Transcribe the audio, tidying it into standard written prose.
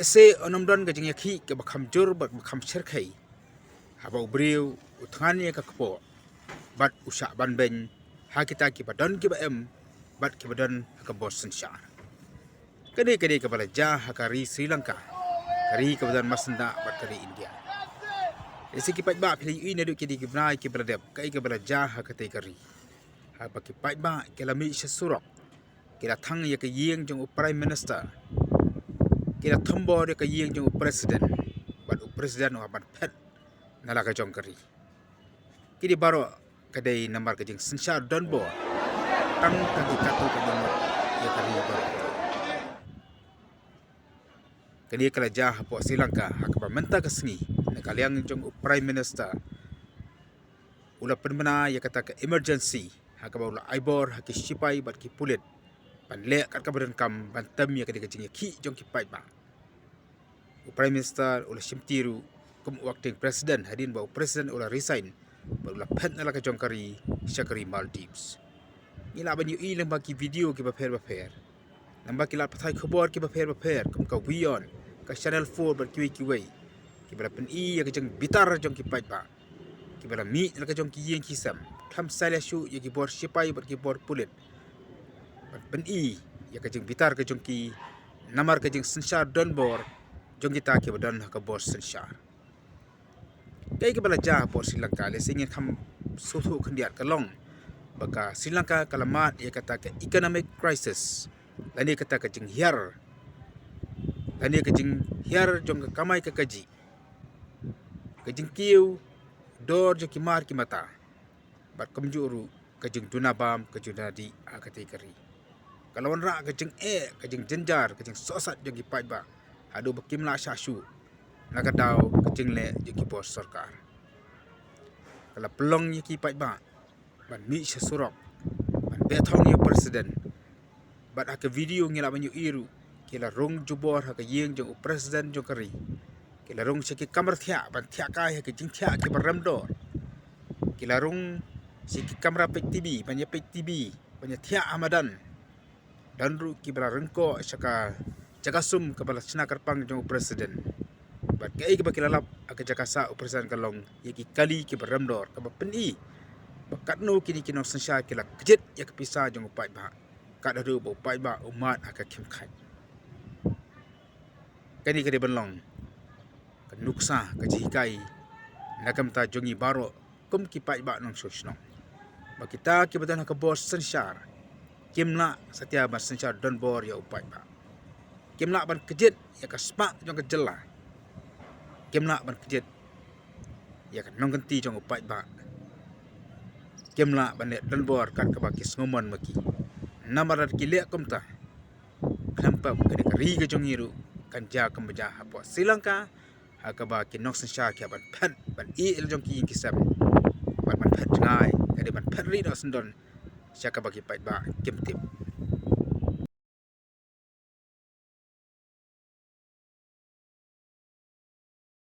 se onom don gajing yakhi ke bakham jur bak bakham cherkhai haba ubriu uthani ka kpo bat usha ban ben ha kita ki badon ki ba em bat ki badon ka bos sanshar kade ka bala ja hakari Sri Lanka kari ka badan masanda bat kari India isi ki pat ba phili ine du ki di ki bnai ki bala deb kai ka bala ja hakate kari haba ki pat ba ke lami surok kira thang ya ka yeng jong prime minister kira thombo de ka yeng jong president bat president wa bat phet nala ka jong kari kidi baro kadai nambar ka jing sanshar don bo tang ki katu ka dong ya kari baro kadi kala ja hapo Sri Lanka hakba menta ka sngi na kalyang jong prime minister ula penmana ya kata ka emergency hakba ula aibor haki sipai bat ki pulit pan le kat ka badan kam bantam ya kadi ka jing ki jong ki pai ba prime minister ula simtiru kum acting president hadin ba president ula resign ba ula phet na la ka jong kari syakari Maldives ila ban yu ilang ba ki video ki ba pher namba ki la pathai khobor ki ba pher kum ka wion ka channel 4 ba ki wei ki ba pen i ya ka jong bitar jong ki pai ba ki ba mi la ka jong ki yeng ki sam tham sala shu ya ki bor sipai ba ki bor pulit pen i ya ka jong bitar ka jong ki namar ka jong sanshar don bor jong kita ki badan ka bor sanshar kai ka bala ja por Sri Lanka le singin kham sothu khandiat ka long baka Sri Lanka kalamat ya kata ka economic crisis lani kata ka jing hiar lani ka jing hiar jong ka kamai ka kaji ka jing kiu dor jo ki mar ki mata bat kamjuru ka jing dunabam ka junadi akati kari kalawan ra ka jing ka jing jenjar ka jing sosat jong ki pai ba adu bakim la shashu nakadaw kajing le ki bos sarkar kala pelong ki pai ba ban mi surok ban bethong ye president bat aka video ngila banyu iru kila rong jubor haka yeng jong president jong kari kila rong siki kamar thia ban thia kai haka jing thia ki baram do kila rong siki kamera pek tv ban ye pek tv ban ye thia amadan dan ru ki bala rengko saka jagasum kepala Cina Karpang jong presiden bat kai ke bakilalap aka jakasa presiden kalong yaki kali ke beramdor ka peni bakat no kini kino sanshar kila kejit ya kepisa jong upai ba kat adu bo upai ba umat aka kim khai kani ke benlong ka nuksa ka jikai nakam ta jongi baro kum ki pai ba nong sosno bakita ki badan ka bos sanshar kimla satya ba sanshar don bor ya upai ba kimla ban kejit ya ka spa jong ka jela kimla ban kejit ya ka nong ganti jong upai ba kimla ban dan bor kan ka bakis ngomon maki namarat ki le kumta khampa ka ri ga jong iru kan ja kam ja hapo Sri Lanka hakaba ki nok sanshar ki ban phat ban i el jong ki kisam ban phat ngai ka ban phat ri do sendon syaka bagi pai ba kim tim